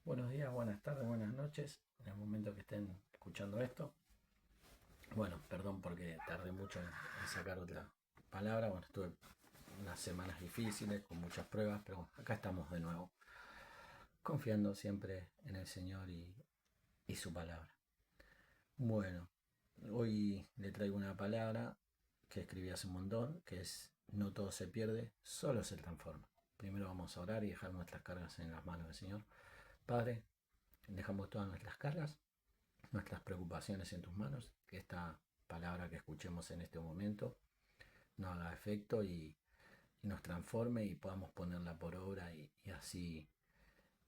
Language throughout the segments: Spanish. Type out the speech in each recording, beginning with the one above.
Buenos días, buenas tardes, buenas noches, en el momento que estén escuchando esto. Bueno, perdón porque tardé mucho en sacar otra palabra. Bueno, estuve unas semanas difíciles, con muchas pruebas, pero bueno, acá estamos de nuevo, confiando siempre en el Señor y su palabra. Bueno, hoy le traigo una palabra que escribí hace un montón, que es: no todo se pierde, solo se transforma. Primero vamos a orar y dejar nuestras cargas en las manos del Señor. Padre, dejamos todas nuestras cargas, nuestras preocupaciones en tus manos, que esta palabra que escuchemos en este momento nos haga efecto y nos transforme y podamos ponerla por obra y así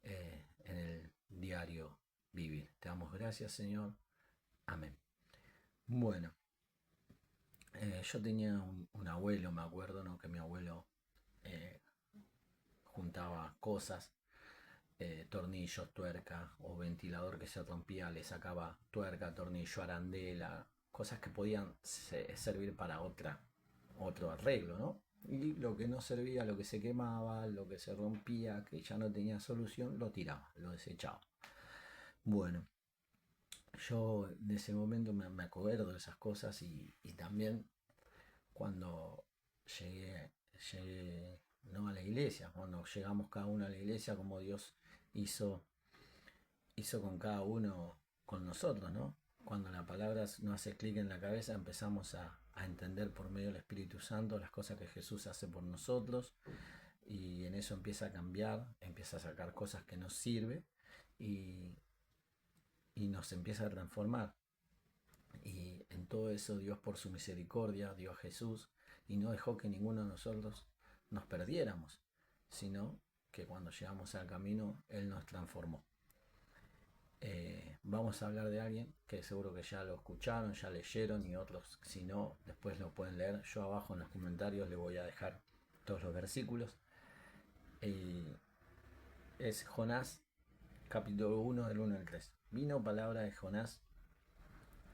en el diario vivir. Te damos gracias, Señor. Amén. Bueno, yo tenía un abuelo, me acuerdo, ¿no? Que mi abuelo eh, juntaba cosas, tornillos, tuerca o ventilador que se rompía, le sacaba tuerca, tornillo, arandela, cosas que podían servir para otro arreglo, ¿no? Y lo que no servía, lo que se quemaba, lo que se rompía, que ya no tenía solución, lo tiraba, lo desechaba. Bueno, yo de ese momento me acuerdo de esas cosas y también cuando llegué no a la iglesia, cuando llegamos cada uno a la iglesia, como Dios hizo hizo con cada uno, con nosotros, ¿no? Cuando la palabra nos hace clic en la cabeza, empezamos a entender por medio del Espíritu Santo las cosas que Jesús hace por nosotros y en eso empieza a cambiar, empieza a sacar cosas que nos sirve y, y nos empieza a transformar. Y en todo eso Dios por su misericordia dio a Jesús y no dejó que ninguno de nosotros nos perdiéramos, sino que cuando llegamos al camino Él nos transformó. Vamos a hablar de alguien que seguro que ya lo escucharon, ya leyeron y otros si no, después lo pueden leer. Yo abajo en los comentarios les voy a dejar todos los versículos. Y es Jonás, capítulo 1 del 1 al 3. Vino palabra de Jonás,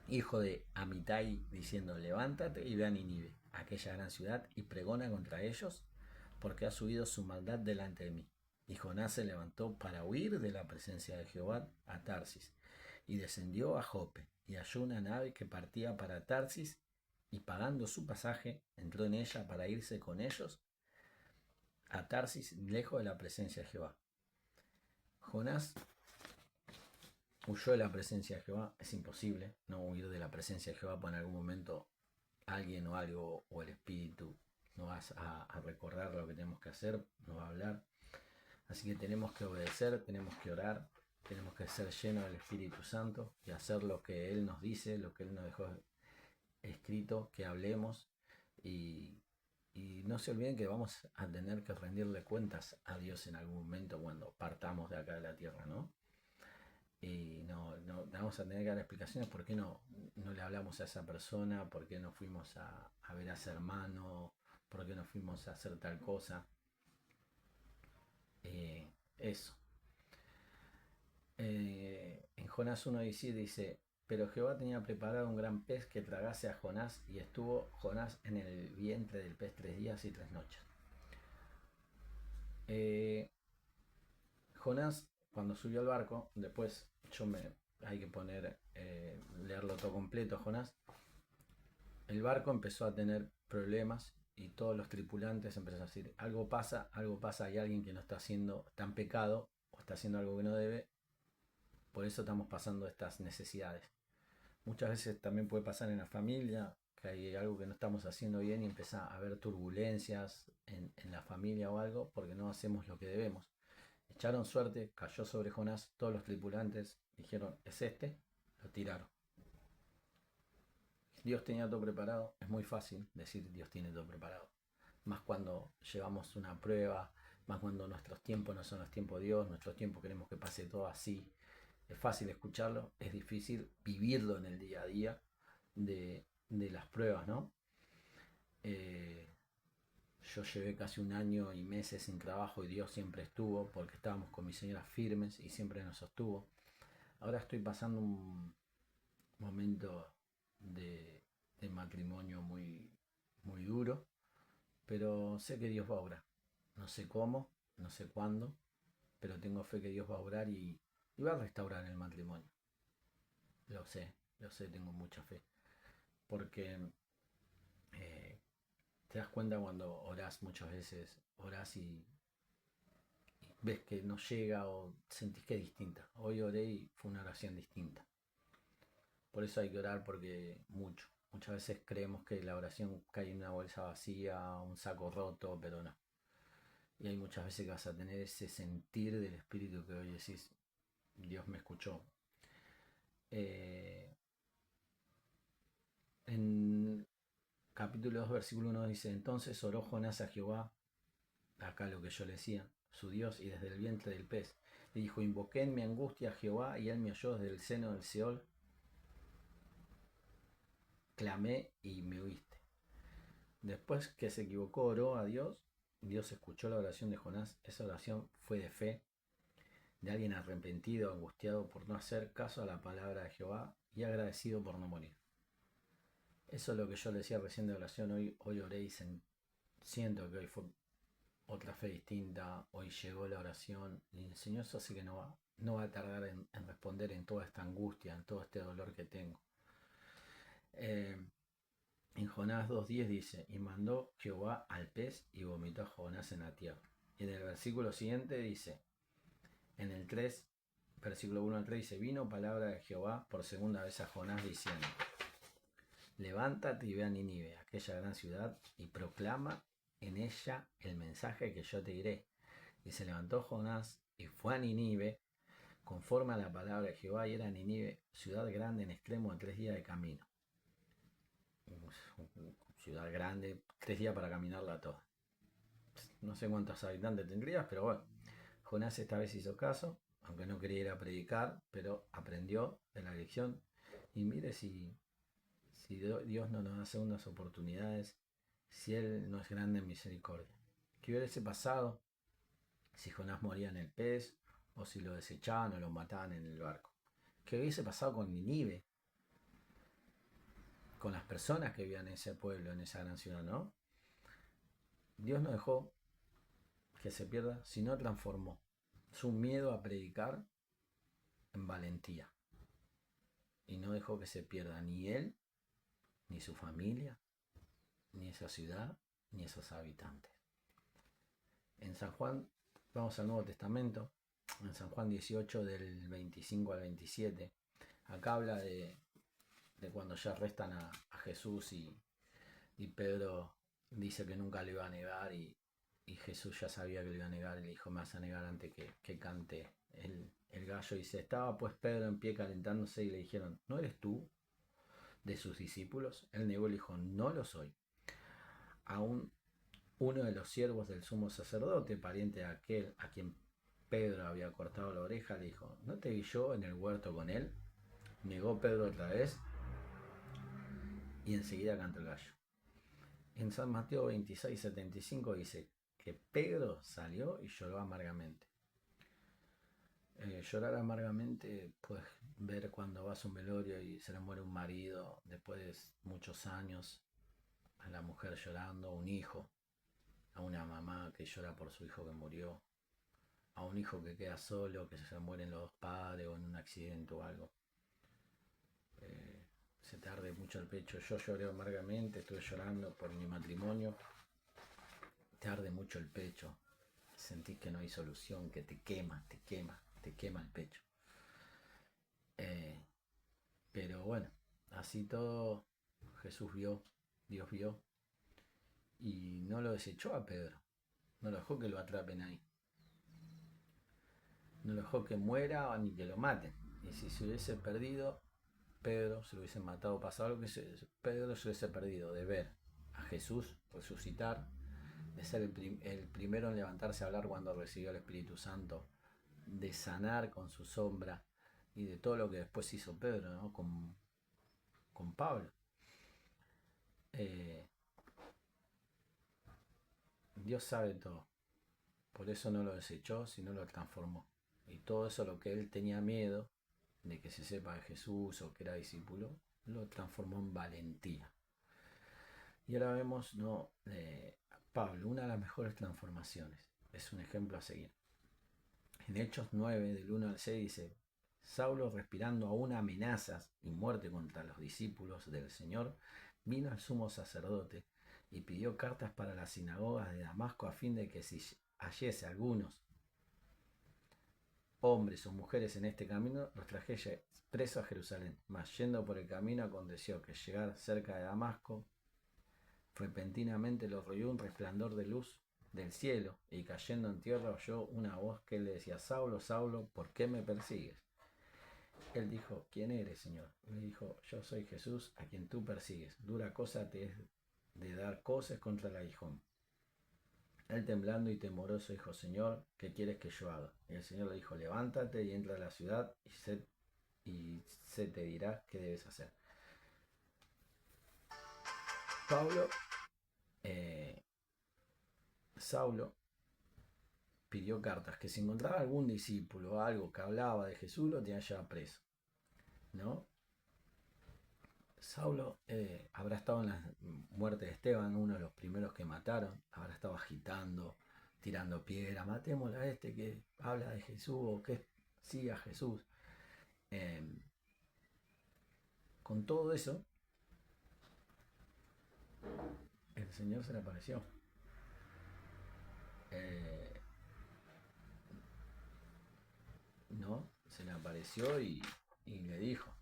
hijo de Amitai, diciendo: levántate y ve a Ninive, aquella gran ciudad, y pregona contra ellos, porque ha subido su maldad delante de mí. Y Jonás se levantó para huir de la presencia de Jehová a Tarsis, y descendió a Jope, y halló una nave que partía para Tarsis, y pagando su pasaje, entró en ella para irse con ellos a Tarsis, lejos de la presencia de Jehová. Jonás huyó de la presencia de Jehová. Es imposible no huir de la presencia de Jehová, porque en algún momento alguien o algo o el espíritu nos va a recordar lo que tenemos que hacer, nos va a hablar. Así que tenemos que obedecer, tenemos que orar, tenemos que ser llenos del Espíritu Santo y hacer lo que Él nos dice, lo que Él nos dejó escrito, que hablemos y, y no se olviden que vamos a tener que rendirle cuentas a Dios en algún momento cuando partamos de acá de la tierra, ¿no? Y no vamos a tener que dar explicaciones por qué no le hablamos a esa persona, por qué no fuimos a ver a ese hermano, por qué no fuimos a hacer tal cosa. Eso. En Jonás 1:17 dice: pero Jehová tenía preparado un gran pez que tragase a Jonás, y estuvo Jonás en el vientre del pez 3 días y 3 noches. Eh, Jonás, cuando subió al barco, después hay que leerlo todo completo, Jonás, el barco empezó a tener problemas y todos los tripulantes empezaron a decir: algo pasa, hay alguien que no está haciendo, está en pecado o está haciendo algo que no debe, por eso estamos pasando estas necesidades. Muchas veces también puede pasar en la familia, que hay algo que no estamos haciendo bien y empieza a haber turbulencias en la familia o algo porque no hacemos lo que debemos. Echaron suerte, cayó sobre Jonás, todos los tripulantes dijeron: es este, lo tiraron. Dios tenía todo preparado. Es muy fácil decir Dios tiene todo preparado. Más cuando llevamos una prueba, más cuando nuestros tiempos no son los tiempos de Dios, nuestros tiempos queremos que pase todo así. Es fácil escucharlo, es difícil vivirlo en el día a día de las pruebas, ¿no? Eh, yo llevé casi un año y meses sin trabajo y Dios siempre estuvo porque estábamos con mi señora firmes y siempre nos sostuvo. Ahora estoy pasando un momento de matrimonio muy duro, pero sé que Dios va a obrar. No sé cómo, no sé cuándo, pero tengo fe que Dios va a obrar y va a restaurar el matrimonio. Lo sé, tengo mucha fe. Porque te das cuenta cuando orás muchas veces, orás y ves que no llega o sentís que es distinta. Hoy oré y fue una oración distinta. Por eso hay que orar porque muchas veces creemos que la oración cae en una bolsa vacía, un saco roto, pero no. Y hay muchas veces que vas a tener ese sentir del Espíritu que hoy decís, Dios me escuchó. Eh, en capítulo 2, versículo 1 dice, entonces oró Jonás a Jehová, acá lo que yo le decía, su Dios, y desde el vientre del pez. Le dijo, invoqué en mi angustia a Jehová, y él me oyó desde el seno del Seol, clamé y me oíste. Después que se equivocó, oró a Dios, Dios escuchó la oración de Jonás. Esa oración fue de fe, de alguien arrepentido, angustiado por no hacer caso a la palabra de Jehová y agradecido por no morir. Eso es lo que yo le decía recién de oración. Hoy oré y siento que hoy fue otra fe distinta. Hoy llegó la oración y el Señor así que no va a tardar en responder en toda esta angustia, en todo este dolor que tengo. En Jonás 2.10 dice, y mandó Jehová al pez y vomitó a Jonás en la tierra. Y en el versículo siguiente dice, en el 3, versículo 1 al 3 dice, vino palabra de Jehová por segunda vez a Jonás diciendo, levántate y ve a Nínive, aquella gran ciudad, y proclama en ella el mensaje que yo te diré. Y se levantó Jonás y fue a Nínive, conforme a la palabra de Jehová, y era Nínive, ciudad grande en extremo, de 3 días de camino. Ciudad grande, 3 días para caminarla toda. No sé cuántos habitantes tendrías, pero bueno, Jonás esta vez hizo caso, aunque no quería ir a predicar, pero aprendió de la lección. Y mire si Dios no nos da segundas oportunidades, si Él no es grande en misericordia. ¿Qué hubiese pasado si Jonás moría en el pez, o si lo desechaban o lo mataban en el barco? ¿Qué hubiese pasado con Nínive? Con las personas que vivían en ese pueblo, en esa gran ciudad, ¿no? Dios no dejó que se pierda, sino transformó su miedo a predicar en valentía. Y no dejó que se pierda ni él, ni su familia, ni esa ciudad, ni esos habitantes. En San Juan, vamos al Nuevo Testamento, en San Juan 18 del 25 al 27, acá habla de cuando ya arrestan a Jesús y Pedro dice que nunca lo iba a negar y Jesús ya sabía que lo iba a negar y le dijo, me vas a negar antes que cante el gallo. Y se estaba pues Pedro en pie calentándose y le dijeron, ¿no eres tú de sus discípulos? Él negó y le dijo, no lo soy. Aún uno de los siervos del sumo sacerdote, pariente de aquel a quien Pedro había cortado la oreja, le dijo, ¿no te vi yo en el huerto con él? Negó Pedro otra vez y enseguida cantó el gallo. En San Mateo 26:75 dice que Pedro salió y lloró amargamente. Llorar amargamente, pues ver cuando vas a un velorio y se le muere un marido después de muchos años, a la mujer llorando, un hijo, a una mamá que llora por su hijo que murió, a un hijo que queda solo, que se mueren los dos padres o en un accidente o algo. Se te arde mucho el pecho. Yo lloré amargamente, estuve llorando por mi matrimonio. Te arde mucho el pecho. Sentís que no hay solución, que te quema el pecho. Pero bueno, así todo Jesús vio, Dios vio, y no lo desechó a Pedro. No lo dejó que lo atrapen ahí. No lo dejó que muera ni que lo maten. Y si se hubiese perdido, Pedro se lo hubiese matado. Pasado lo que Pedro se hubiese perdido de ver a Jesús resucitar, de ser el primero en levantarse a hablar cuando recibió el Espíritu Santo, de sanar con su sombra y de todo lo que después hizo Pedro, ¿no? con Pablo. Dios sabe todo. Por eso no lo desechó, sino lo transformó. Y todo eso lo que él tenía miedo de que se sepa de Jesús o que era discípulo, lo transformó en valentía. Y ahora vemos, ¿no? Pablo, una de las mejores transformaciones. Es un ejemplo a seguir. En Hechos 9, del 1 al 6 dice, Saulo, respirando aún amenazas y muerte contra los discípulos del Señor, vino al sumo sacerdote y pidió cartas para las sinagogas de Damasco a fin de que si hallese algunos hombres o mujeres en este camino, los trajese presos a Jerusalén. Mas yendo por el camino aconteció que llegar cerca de Damasco, repentinamente lo rodeó un resplandor de luz del cielo, y cayendo en tierra oyó una voz que le decía: Saulo, Saulo, ¿por qué me persigues? Él dijo: ¿Quién eres, Señor? Le dijo: Yo soy Jesús, a quien tú persigues. Dura cosa te es de dar coces contra el aguijón. Él, temblando y temoroso, dijo: Señor, ¿qué quieres que yo haga? Y el Señor le dijo: Levántate y entra a la ciudad, y se te dirá qué debes hacer. Saulo pidió cartas, que si encontraba algún discípulo o algo que hablaba de Jesús, lo tenía ya preso, ¿no? Saulo habrá estado en la muerte de Esteban, uno de los primeros que mataron, habrá estado agitando, tirando piedra: matémosle a este que habla de Jesús o que sigue a Jesús. Con todo eso, el Señor se le apareció. ¿No? Se le apareció y le dijo.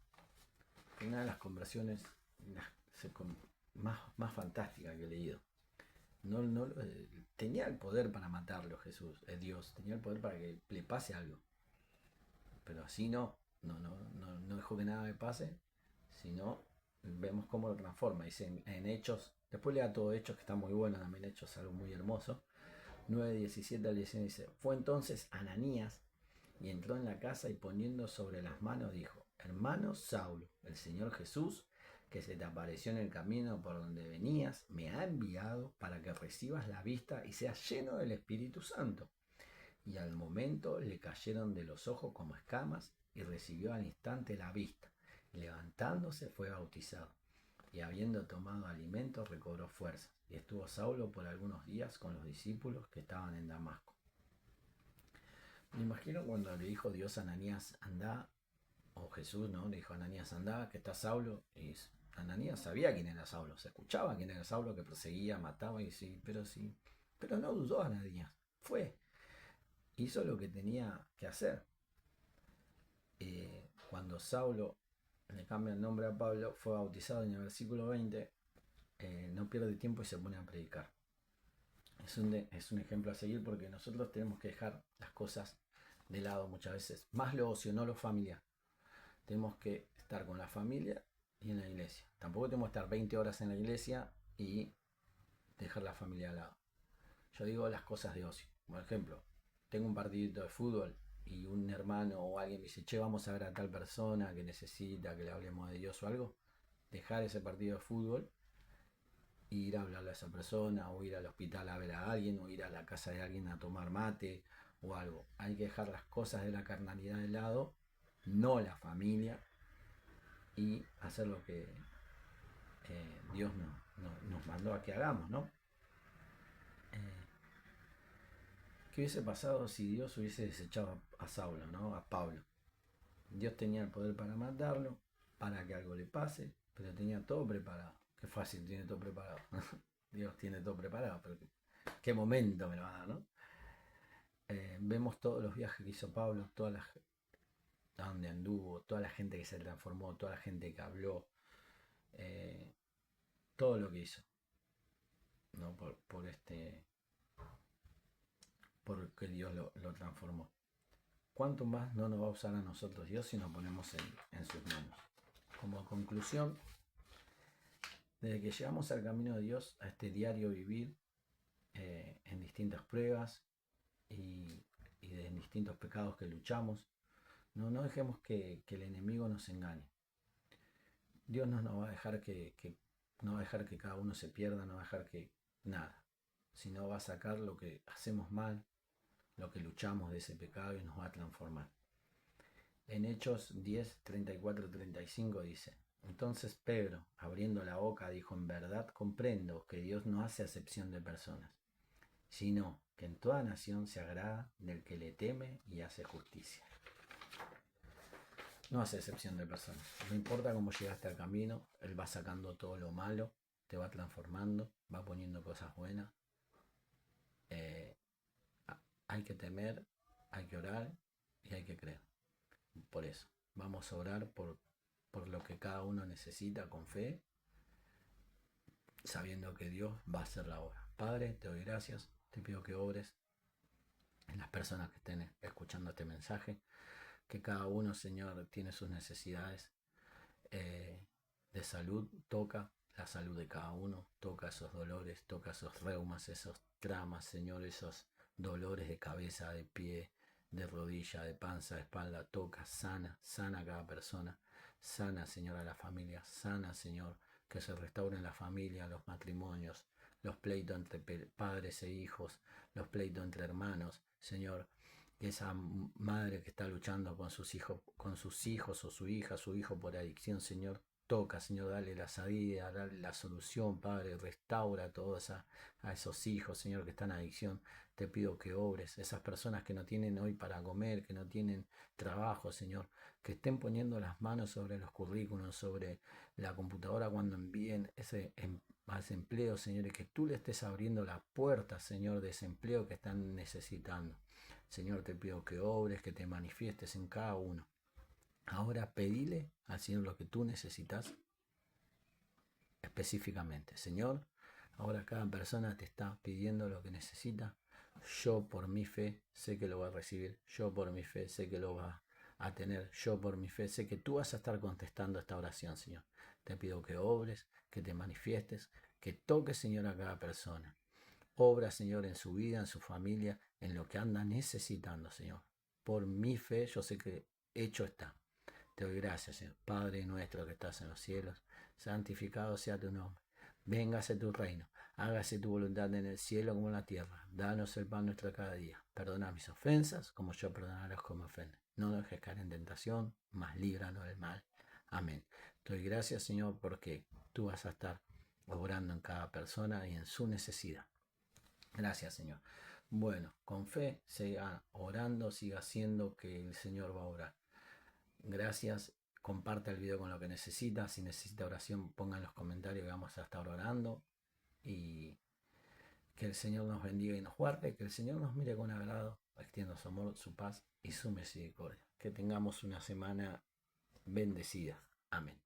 Una de las conversiones más fantásticas que he leído. Tenía el poder para matarlo Jesús, Dios, tenía el poder para que le pase algo. Pero así no dejó que nada le pase, sino vemos cómo lo transforma. Dice en Hechos, después lea todo Hechos, que está muy bueno también. Hechos, algo muy hermoso. 9:17 al 19 dice: Fue entonces Ananías y entró en la casa, y poniendo sobre las manos dijo: Hermano Saulo, el Señor Jesús, que se te apareció en el camino por donde venías, me ha enviado para que recibas la vista y seas lleno del Espíritu Santo. Y al momento le cayeron de los ojos como escamas, y recibió al instante la vista. Y levantándose fue bautizado. Y habiendo tomado alimento, recobró fuerzas. Y estuvo Saulo por algunos días con los discípulos que estaban en Damasco. Me imagino cuando le dijo Dios a Ananías: anda, o Jesús, ¿no? Le dijo a Ananías: anda, que está Saulo. Y Ananías sabía quién era Saulo, se escuchaba quién era Saulo, que perseguía, mataba, y sí, pero no dudó Ananías, fue, hizo lo que tenía que hacer. Cuando Saulo le cambia el nombre a Pablo, fue bautizado en el versículo 20, no pierde tiempo y se pone a predicar. Es un ejemplo a seguir, porque nosotros tenemos que dejar las cosas de lado muchas veces, más lo ocio, no lo familiar. Tenemos que estar con la familia y en la iglesia. Tampoco tenemos que estar 20 horas en la iglesia y dejar la familia al lado. Yo digo las cosas de ocio. Por ejemplo, tengo un partidito de fútbol y un hermano o alguien me dice: che, vamos a ver a tal persona que necesita que le hablemos de Dios o algo. Dejar ese partido de fútbol e ir a hablarle a esa persona, o ir al hospital a ver a alguien, o ir a la casa de alguien a tomar mate o algo. Hay que dejar las cosas de la carnalidad de lado, no la familia, y hacer lo que Dios nos mandó a que hagamos, ¿no? ¿Qué hubiese pasado si Dios hubiese desechado a Saulo, ¿no? A Pablo? Dios tenía el poder para matarlo, para que algo le pase, pero tenía todo preparado. Qué fácil, tiene todo preparado. Dios tiene todo preparado, pero qué momento me lo va a dar, ¿no? Vemos todos los viajes que hizo Pablo, donde anduvo, toda la gente que se transformó, toda la gente que habló, todo lo que hizo, ¿no? Porque Dios lo transformó. ¿Cuánto más no nos va a usar a nosotros Dios si nos ponemos en sus manos? Como conclusión, desde que llegamos al camino de Dios, a este diario vivir, en distintas pruebas y de distintos pecados que luchamos, no dejemos que el enemigo nos engañe. Dios no va a dejar no va a dejar que cada uno se pierda, no va a dejar que nada, sino va a sacar lo que hacemos mal, lo que luchamos de ese pecado, y nos va a transformar. En Hechos 10, 34, 35 dice: entonces Pedro, abriendo la boca, dijo: en verdad comprendo que Dios no hace acepción de personas, sino que en toda nación se agrada del que le teme y hace justicia. No hace excepción de personas. No importa cómo llegaste al camino, Él va sacando todo lo malo, te va transformando, va poniendo cosas buenas. Eh, Hay que temer, hay que orar y hay que creer. Por eso, vamos a orar por lo que cada uno necesita con fe, sabiendo que Dios va a hacer la obra. Padre, te doy gracias, te pido que obres en las personas que estén escuchando este mensaje, que cada uno, Señor, tiene sus necesidades eh, de salud, toca la salud de cada uno, toca esos dolores, toca esos reumas, esos tramas, Señor, esos dolores de cabeza, de pie, de rodilla, de panza, de espalda, toca, sana, sana a cada persona, sana, Señor, a la familia, sana, Señor, que se restauren la familia, los matrimonios, los pleitos entre padres e hijos, los pleitos entre hermanos, Señor, esa madre que está luchando con sus hijos o su hijo por adicción, Señor, toca, Señor, dale la salida, dale la solución, Padre, restaura a todos a esos hijos, Señor, que están en adicción. Te pido que obres, esas personas que no tienen hoy para comer, que no tienen trabajo, Señor, que estén poniendo las manos sobre los currículos, sobre la computadora cuando envíen ese empleo, Señor, y que tú le estés abriendo la puerta, Señor, de ese empleo que están necesitando. Señor, te pido que obres, que te manifiestes en cada uno. Ahora pedile al Señor lo que tú necesitas específicamente. Señor, ahora cada persona te está pidiendo lo que necesita. Yo por mi fe sé que lo va a recibir. Yo por mi fe sé que lo va a tener. Yo por mi fe sé que tú vas a estar contestando esta oración, Señor. Te pido que obres, que te manifiestes, que toques, Señor, a cada persona. Obra, Señor, en su vida, en su familia, en lo que anda necesitando, Señor. Por mi fe, yo sé que hecho está. Te doy gracias, Señor. Padre nuestro que estás en los cielos, santificado sea tu nombre. Véngase tu reino. Hágase tu voluntad en el cielo como en la tierra. Danos el pan nuestro cada día. Perdona mis ofensas, como yo perdonaré a los que me ofenden. No nos dejes caer en tentación, mas líbranos del mal. Amén. Te doy gracias, Señor, porque tú vas a estar obrando en cada persona y en su necesidad. Gracias, Señor. Bueno, con fe, siga orando, siga haciendo que el Señor va a orar. Gracias. Comparte el video con lo que necesita. Si necesita oración, ponga en los comentarios que vamos a estar orando. Y que el Señor nos bendiga y nos guarde. Que el Señor nos mire con agrado, extienda su amor, su paz y su misericordia. Que tengamos una semana bendecida. Amén.